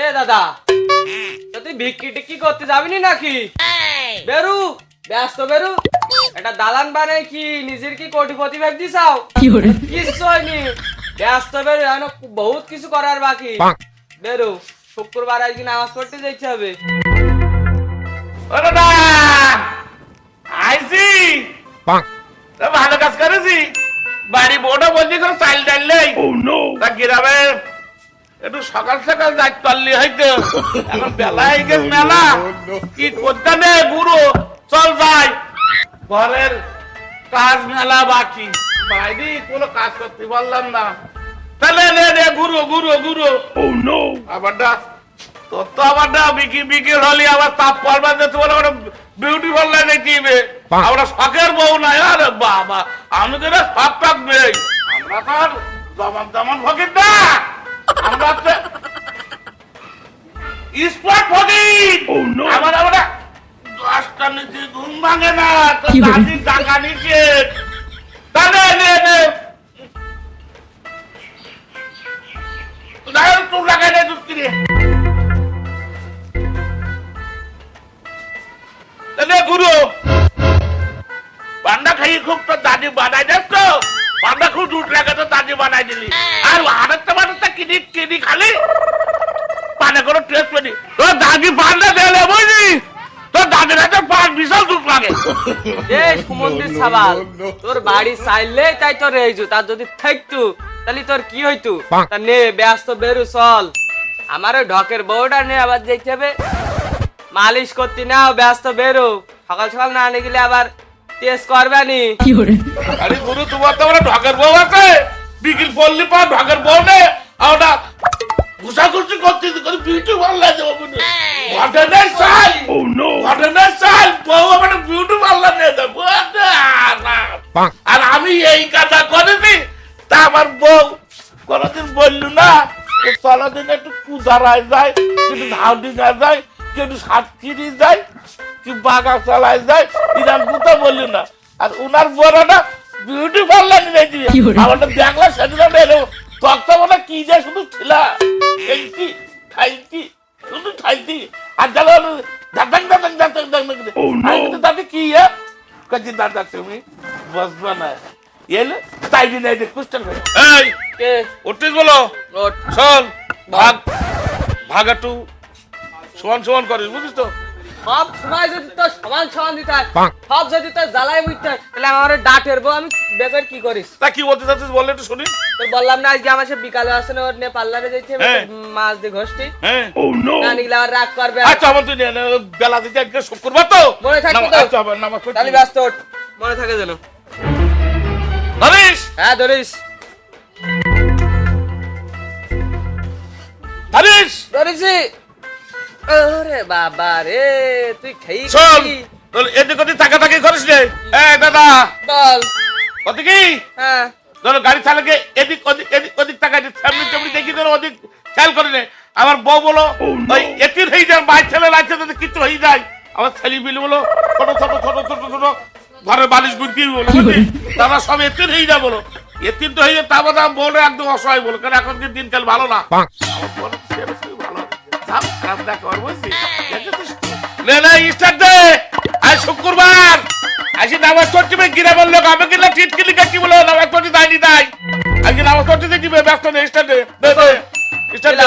এ দাদা, তুই ভিক্ষি টিক্কি করতে যাবিনি নাকি? বেরু, ব্যস্ত বেরু। এটা দালান বানাই কি নিজের কি কোটিপতি ভাবছি চাও? কিছু হয়নি, ব্যস্ত বেরু। এখন বহুত কিছু করার বাকি। বেরু, শুক্রবার আজকে নামাজ পড়তে যেতে হবে। ও দাদা আইসি ভালো কাজ করেছি। বাড়ি বউটা বলছি কোনো চাল ডাল নেই। তা গ্রামে একটু সকাল সকাল যাই চললি হয়তো। এখন বেলা হয়ে গেছে মেলা, কি করতে নেই গুরু। চল যাই, ঘরের কাজ মেলা বাকি। বাইরে কোনো কাজ করতে পারলাম না। তাহলে নে নে গুরু গুরু গুরু। আবারটা তোর তো আবারটা বিকেল হলে আবার তাপ পড়বা যেতে বলে বিউটিফুল লাগে টিভি। আমরা শখের বউ নাই। আরে বাবা, আমি তো শখ টক নেই। আমরা তো আর জমান তেমন ফকির না, আমরা তো স্পট ফকির। আমার আমরা 10টা নিচে ঘুম ভাঙে না। তো দাদি টাকা নিচে তাহলে নে নে তোর লাগাই নেই দুধ কিনে গুরু। পান্ডা খাই খুব তো দাদি বানাই দেস তো। পান্ডা খুব দুধ লাগে তো দাদি বানাই দিলি। আর হাড়াতে কিনি কিনি খালি পানে কোনো টেস্ট পেনি। তোর দাদি পান্ডা দেলে বুঝলি, তোর দাদির হাতে পান বিশাল দুধ লাগে। এ সুমন্দির সাবাল, তোর বাড়ি চাইলে তাই তোর এইজু। তার যদি থাকতু তাহলে তোর কি হইতু? তা নে ব্যস্ত বেরু চল। আমার ওই ঢকের বউটা নিয়ে আবার যেতে হবে মালিশ করতে। নাও ব্যস্ত বেরো, সকাল সকাল না নিয়ে গেলে আবার টেস্ট করবানি। আরে গুরু, তোমার তো আমরা ঢাকের বউ আছে। বিকেল পড়লি পা ঢাকের বউ নে ওটা ঘুষাঘুষি করতে বিউটি ভালো লাগে। ঘটনার চাই ঘটনার চাই বউ আমার বিউটি ভালো লাগে। আর আমি এই কাজটা করেছি, তা আমার বউ কোনদিন বললু না চলা দিন একটু কুদারায় যায়, কিন্তু ধাউডি না যায়, কিন্তু সাতক্ষীরি যায়, কি বাগা চালায় যায়, ইরান কুতা বললু না। আর উনার বড়টা বিউটিফুল লাগে দেখি। আমারটা দেখলা সেদিন এলো তক্তা বলে কি যায় শুধু ছিলা খেলতি খাইতি শুধু খাইতি। আর জানো দাদাং দাদাং দাদাং দাদাং দাদি কি কাজে দাদা তুমি বসবা না এলে তাই দিন এই কোশ্চেন করে। এই কে উঠিস বলো, ওঠ। চল ভাগ ভাগ একটু সমান সমান করিস, বুঝিস তো। সব সময় যদি তো সমান সমান দিতে হয়, সব যদি তো জ্বালাই বুঝতে হয়, তাহলে আমার ডাটের বউ আমি বেকার কি করিস? তা কি বলতে চাচ্ছিস বলে একটু শুনি। তোর বললাম না আজকে আমার সে বিকালে আসে না, ওর নিয়ে পার্লারে যাইতে হবে, হ্যাঁ। মাছ দিয়ে ঘষটি। হ্যাঁ না নিলে আবার রাগ করবে। আচ্ছা আমার তুই বেলা দিতে আজকে শুক্রবার তো মনে থাকবে তো? আচ্ছা আবার নামাজ পড়তে তাহলে ব্যস্ত ওঠ, মনে থাকে যেন। ধরিস হ্যাঁ ধরিস ধরিস ধরিসি। ওরে বাবা রে, তুই খেই চল কি? এদিক ওদিক টাকা টাকি করিস রে। এই দাদা বল। কত কি হ্যাঁ ধরো গাড়ি চালাকে এদিক ওদিক এদিক ওদিক টাকা সামনে চামড়ি দেখি ধরো ওদিক খেয়াল করে নে। আমার বউ বলো ওই এতির হয়ে যায়, ভাই ছেলে লাগছে তাদের কিছু হয়ে যায়। আমার ছেলে বিলি বলো ছোট ছোট ছোট ছোট ছোট ঘরের বালিশ গুনতি বলো, তারা সব এতির হয়ে যায় বলো। এতির তো হয়ে যায়, তা বাদা বলে একদম অসহায় বলো, কারণ এখনকার দিনকাল ভালো না। আমার বলো ছেলে ছেলে ভালো যাও খারাপ দেখা আর বলছি নে না স্টার্ট দে। আজ শুক্রবার আজকে নামাজ পড়তে গ্রামের লোক আমি কিনা টিটকিলি কাটি বলো নামাজ পড়তে যাইনি তাই আজকে নামাজ পড়তে দিবে ব্যস্ত নেই। Start they they they start দে।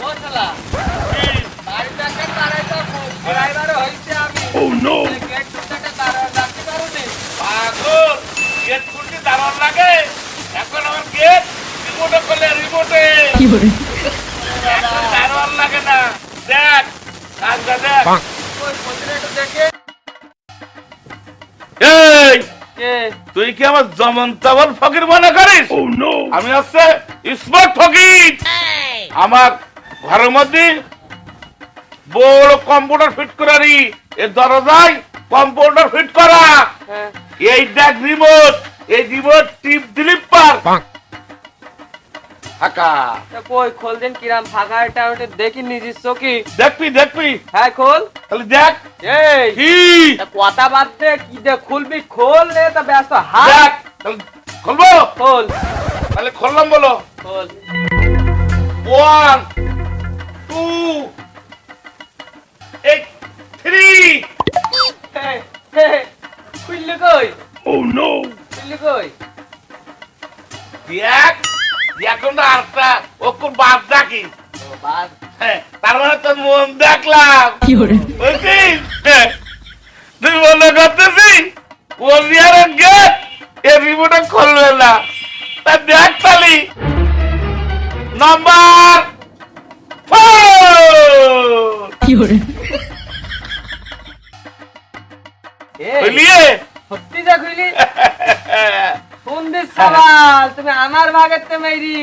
ও শালা, বাড়িতে একটা তারাই তো ড্রাইভার হইছে আমি। গেট টুটাকে তারা রাখতে পারোনি। পাগল গেট খুলতে দারুণ লাগে। এখন আমার গেট রিমোটে করলে রিমোটে দারুণ লাগে না। দেখ কাজটা দেখ। ওই পথে একটু দেখে। এই কে? তুই কি আমার জমন তমন ফকির মনে করিস? আমি হচ্ছে স্মার্ট ফকির। আমার ঘরের মধ্যে বড় কম্পিউটার ফিট করারি, এর দরজায় কম্পিউটার ফিট করা। হ্যাঁ। এই দেখ রিমোট, এই রিমোট টিপ দিলিপ পার ফাঁকা। তা কই খোল দিন কিরাম ফাঁকা এটা ওটা দেখি নিজের চোখে। দেখবি হ্যাঁ খোল। তাহলে দেখ এই কি তা কথা বাদ দে, কি দে খুলবি খোল রে, তা ব্যস্ত হাত দেখ তাহলে খুলবো, খোল তাহলে খুললাম বলো। খোল। 1 2 8 3 হে, হে, খুললি কই? Oh no! খুললি কই? দেখ এখন না আরেকটা ওকুর বাপ ডাকি। ও বাদ। হ্যাঁ, তার মানে তোর মন দেখলাম বুঝছিস? হ্যাঁ, তুই মনে করতেছি ওরিয়ারের গেট এ রিমোটে খুলবে না, তা দেখ তালি নাম্বার 4 এই, বুঝলিয়ে? সত্যি যা খুললি? সুন্দর সওয়াল, তুমি আমার ভাগেতে মেরি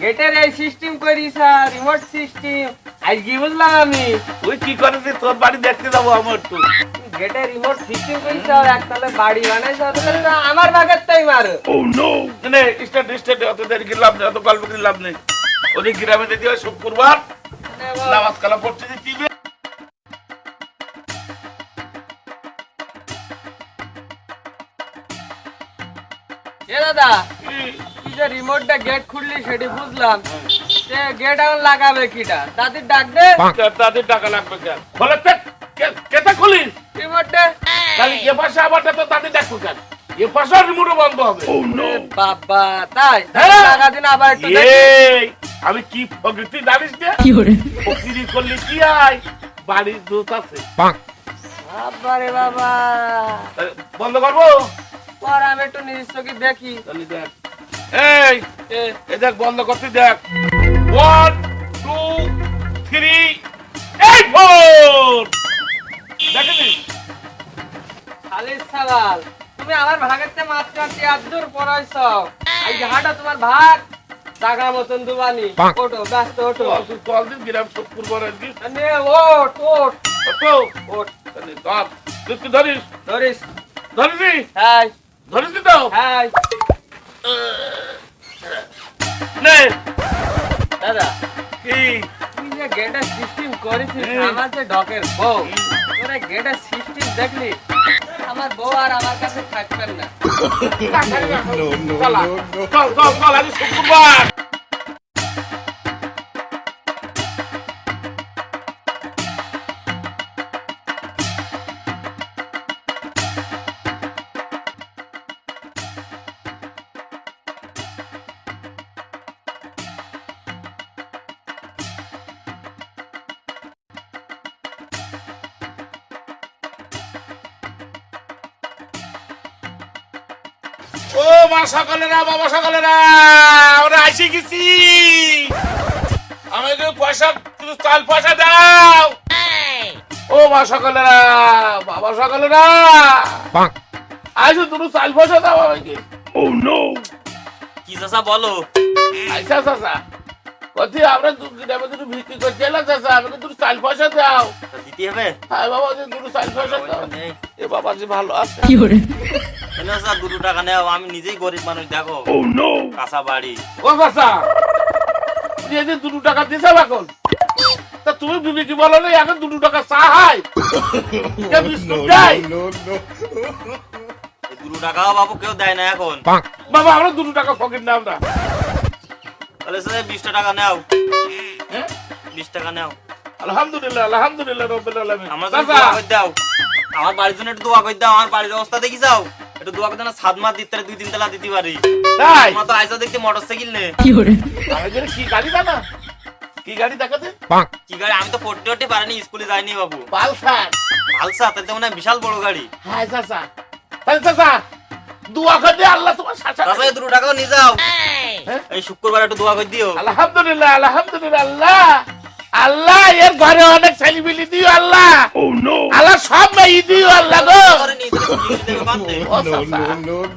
গেটের এই সিস্টেম করিস, রিমোট সিস্টেম আজ কি বুঝলাম আমি। তুই কি করেছিস? তোর বাড়ি দেখতে যাবো আমার একটু। গেটের রিমোট সিস্টেম করিস, একতলে বাড়ি বানাইছ, আমার ভাগেতেই মারো। নে স্টেট অত দেরি কি লাভ নেই, অত গল্প কি লাভ নেই। ওই গ্রামে দেখি ওই শুক্রবার নামাজ কালাম পড়তে দিবি। এ দাদা, তুই যে রিমোটটা গেট খুললি সেটি বুঝলাম, সে গেট এখন লাগাবে কিটা? দাদির ডাক দে। তাদের টাকা লাগবে কেন? খোলে কেটে খুলিস রিমোটটা তাহলে এ পাশে আবার তো তাদের দেখো কেন? এ পাশে রিমোটও বন্ধ হবে। বাবা তাই হ্যাঁ। লাগা দিন আবার একটু দেখি। এই আমি কি প্রকৃতি জানিস না? প্রকৃতি করলে কি হয়? বাড়ির দোষ আছে। বাবা রে বাবা, বন্ধ করবো? পর আমি একটু নিজের চোখে দেখি। তাহলে দেখ, এই এ দেখ বন্ধ করতে দেখ। 1 2 3 8 4 দেখেছিস? খালি সওয়াল, তুমি আমার ভাগেতে মাত্র 73 পড়াইছ, এই যে হাঁটো তোমার ভাগ জাগা মতন দুবানি। ওঠো ব্যস্ত ওঠো, চল দিন গ্রাম শুক্রবার আজকে। নে ওঠ ওঠ ওঠো। ওঠ। তাহলে ধর, তুই কি ধরিস? ধরিস? ধরিসি? হ্যাঁ ধরিসি তো? হ্যাঁ। নে দাদা, কি তুই যে গেটের সিস্টেম করেছিস, হুম। আমার যে ডকের বউ, তোরা গেটের সিস্টেম দেখলি, আমার বউ আর আমার কাছে থাকবেন না। চল আজ শুক্রবার। ও মা সকলেরা, বাবা সকলেরা, আমরা আইসি গেছি। আমাকে পয়সা, কিছু চাল পয়সা দাও। ও মা সকলেরা, বাবা সকলেরা, আইসো দুটো চাল পয়সা দাও আমাকে। ও নো, কি চাচা বলো? আইসা চাচা কতি আমরা গ্রামে দুটো বিক্রি করতে এলাম চাচা, আমাকে দুটো চাল পয়সা দাও। তা দিতে হবে? হ্যাঁ বাবা, যে দুটো চাল পয়সা দাও। নেই। এ বাবা যে ভালো আছে। এনে চাচা 2 টাকা নেও, আমি নিজেই গরিব মানুষ, দেখো কাঁচা বাড়ি। ও চাচা, তুমি এই যে 2 টাকা দিছে এখন, তা তুমি বিবি কি বলো না এখন 2 টাকা চা হয়? কে বিস্কুট দেয়? এই 2 টাকাও বাবু কেউ দেয় না এখন। বাবা আমরা 2 টাকা ফকির না আমরা। তাহলে চাচা 20 টাকা নেও, হ্যাঁ? 20 টাকা নেও। আলহামদুলিল্লাহ আলহামদুলিল্লাহ রাব্বিল আলামিন। আমার জন্য চাচা দোয়া করে দাও, আমার বাড়ির জন্য একটু দোয়া করে দাও। আমার বাড়ির অবস্থা দেখি যাও, একটু দোয়া করে দাও না, ছাদ মাত দিতে 2-3 তলা দিতে পারি। তাই তোমার তো আইসা দেখতে মোটরসাইকেল নে। আমি যেন কি গাড়ি জানা, কি গাড়ি দেখাতে? কি গাড়ি? আমি তো পড়তে উঠতে পারিনি, স্কুলে যাইনি বাবু। পালসার। আলসা, তাহলে তো মনে হয় বিশাল বড় গাড়ি। হ্যাঁ চাচা, তাহলে চাচা দোয়া করে দে আল্লাহ তোমার শাসন। চাচা এই 2 টাকাও নিয়ে যাও, হ্যাঁ? এই শুক্রবার একটু দোয়া করে দিও। আলহামদুলিল্লাহ আলহামদুলিল্লাহ। আল্লাহ আল্লাহ এর ঘরে অনেক ছেলেপিলি দিও আল্লাহ। আল্লাহ সব মেয়ে দিও আল্লাহ গো। করে নিয়ে দিলে জিনিস দেবে বাঁধতে। ও চাচা,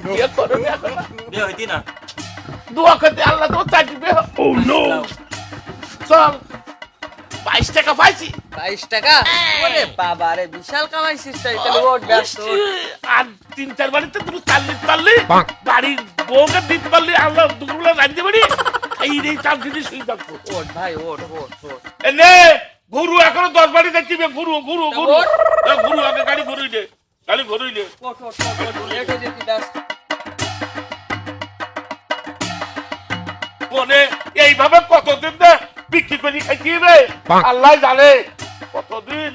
বিয়ে করো বিয়ে করো। বিয়ে হইতি না। দোয়া করতে আল্লাহ তোমার চাকরি পেয়ে। চল 22 টাকা পাইছি। 22 টাকা? ওরে বাবা রে, বিশাল কামাইছিস তাই। তাহলে ওঠ ব্যস্ত ওঠ। আর 3-4 বাড়িতে তুমি চাল্লি বাড়ির বউকে দিতে পারলি আল্লাহ দুপুরবেলা রাঁধতে পারি। এই রে চাল দিদি শুই থাকবো ওঠ ভাই ওঠ ওঠ ওঠ এনে গুরু এখনো 10 বাড়ি দেখছিবে গুরু গুরু গুরু গুরু আগে গাড়ি ঘুরুই দে গাড়ি ঘুরুই দে ওঠ ওঠ ওঠ লেট হয়ে যেতে দাস কোনে এইভাবে কতদিন না বিক্রি করে খাইছিবে আল্লাহ জানে কতদিন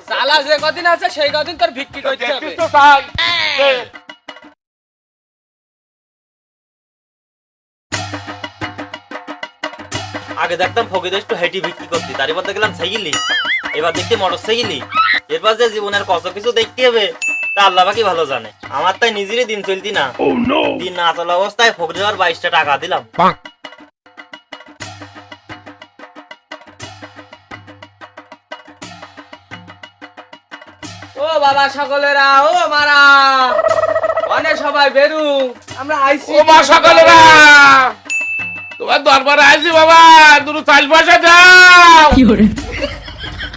জ্বালা যে কদিন আছে সেই কদিন তোর ভিক্ষি করতে হবে দেখিস তো তাই আগে দেখতাম ফকির একটু হেঁটে বিক্রি করতি, তার এবার দেখলাম সাইকেলি, এবার দেখতে মোটর সাইকেলি। এরপর যে জীবনের কত কিছু দেখতে হবে তা আল্লাহ বাকি ভালো জানে। আমার তাই নিজেরই দিন চলতি না, দিন না চলা অবস্থায় ফকিরের আর 22টা টাকা দিলাম। ও বাবা সকলেরা ও মারা অনেক সবাই বেরু আমরা আইছি ও মা সকলেরা তোমার দরবারে আইছি বাবা দুটো চাল পয়সা দাও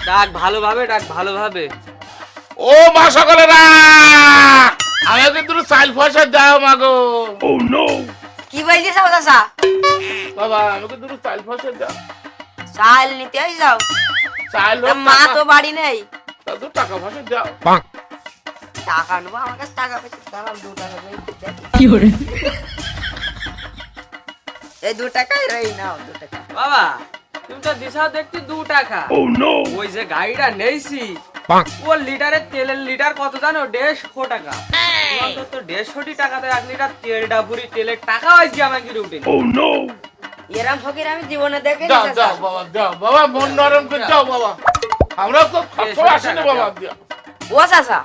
ডাক ভালোভাবে ডাক ভালোভাবে ও মা সকলেরা আমাকে দুটো চাল পয়সা দাও মাগো কি বলছিস চাচা? বাবা আমাকে দুটো চাল পয়সা দাও চাল নিতে যাও? চাল তা মা তো বাড়ি নেই। তা তো টাকা পয়সা দাও টাকা নেবো, আমার কাছে টাকা পয়সা দাঁড়াও, 2 টাকা এই 2 টাকাই রই নাও, 2 টাকা। বাবা তুমি তো দিশাও দেখতে 2 টাকা ওই যে গাড়িটা নেইছি ও লিটারের তেলের লিটার কত জানো 150 টাকা অন্তত 150 টাকাতে 1 লিটার তেলটা পুরি তেলের টাকা আজকে আমাকে উঠে এরম ফকির আমি জীবনে দেখিনি দাও চাচা। দাও বাবা দাও বাবা মন নরম করে দাও বাবা আমরা তো খরচ আসেনি বাবা দাও ও চাচা,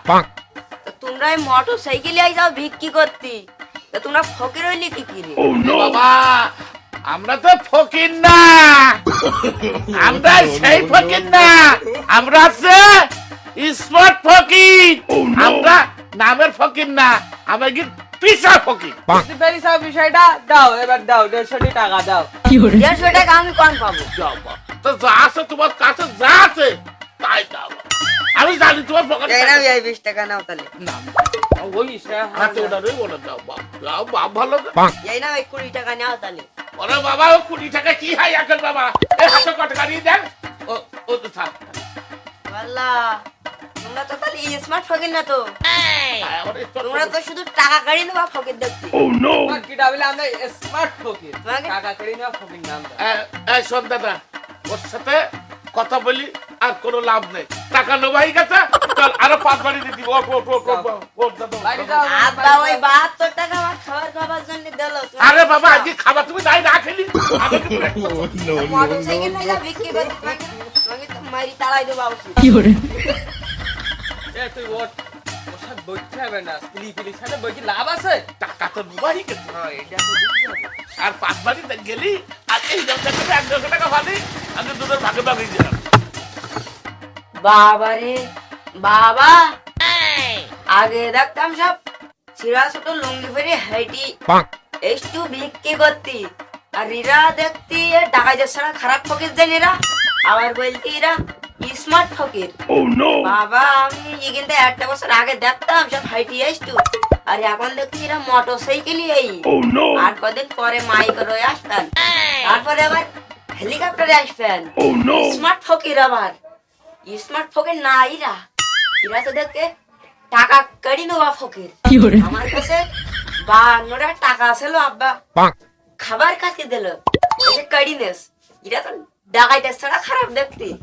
তো তোমরা এই মোটর সাইকেলে আই যাও ভিক্ষি করতে, তা তোমরা ফকির হইলি কি কি রে? বাবা আমরা তো ফকির না আমরা সেই ফকির না আমরা আছে স্মার্ট ফকির আমরা নামের ফকির না আমরা কি পিসা ফকির বেরিসা বিষয়টা দাও এবার দাও 150 টাকা দাও 150 টাকা আমি কোন পাবো? দাও বাবা। তো যা আছে তোমার কাছে যা আছে তাই দাও আমি জানি তোমার পকেটে এই নাও, এই 20 টাকা নাও তাহলে। না ওই হাতে ওটা রই ওটা দাও বাপ দাও বাপ ভালো এই নাও, এই 20 টাকা নাও তাহলে। ওরে বাবা ও 20 টাকা কি হয় এখন বাবা এই হাতে কত টাকা দিয়ে দেন ও ও তো থাক আল্লাহ, তোমরা তো তাহলে স্মার্ট ফকির না তো, ওরে তোমরা তো শুধু টাকা কাড়ি নেবা ফকির দেখতে। তোমার কি ডাবলে আমরা স্মার্ট ফকির তোমাকে- টাকা করি না ফকির নাম দাও। এই শোন দাদা ওর সাথে কথা বলি আর কোনো লাভ নেই টাকা নেবাই গেছে চল আরো 5 বাড়ি দিদি ও দাদা বাড়ি যাও আব্বা ওই 72 টাকা আমার খাবার জন্য দিল। আরে বাবা আজকে খাবার তুমি তাই না খেলি আমি কি মোটর সাইকেল নিয়ে যা বিক্রি করতে, তোমাকে তো মারি তাড়াই দেবো উচিত। এ তুই ওর ওর সাথে বইতে হবে না পিলির সাথে বই কি লাভ আছে টাকা তো নেবাই গেছে হ্যাঁ এটা তো বুঝতে হবে আর 5 বাড়ি গেলি আর এই 100 টাকা ভালি আমি দুটোর ভাগে ভাগে দিলাম বাবা রে বাবা, আগে দেখতাম সব ছিড়া ছোট লুঙ্গি পরে হাইটি একটু বিক্রি করতি, আর এরা দেখতি ডাকাইদের ছাড়া খারাপ ফকির দেন এরা, আবার বলতি এরা স্মার্ট ফকির। বাবা আমি এখানটা 1 বছর আগে দেখতাম সব হাইটি আসতো, আর এখন দেখছি এরা মোটর সাইকেলই এই, আর কদিন পরে মাইক রয়ে আসবেন, তারপরে আবার হেলিকপ্টারে আসবেন। স্মার্ট ফকির আবার স্মার্ট ফকির না, এরা এরা তো দেখতে টাকা কাড়ি নেওয়া ফকির। আমার কাছে 52 টাকা ছিল, আব্বা খাবার খাতে দিল কাড়ি নেস, এরা তো ডাকাইতে ছাড়া খারাপ দেখতে।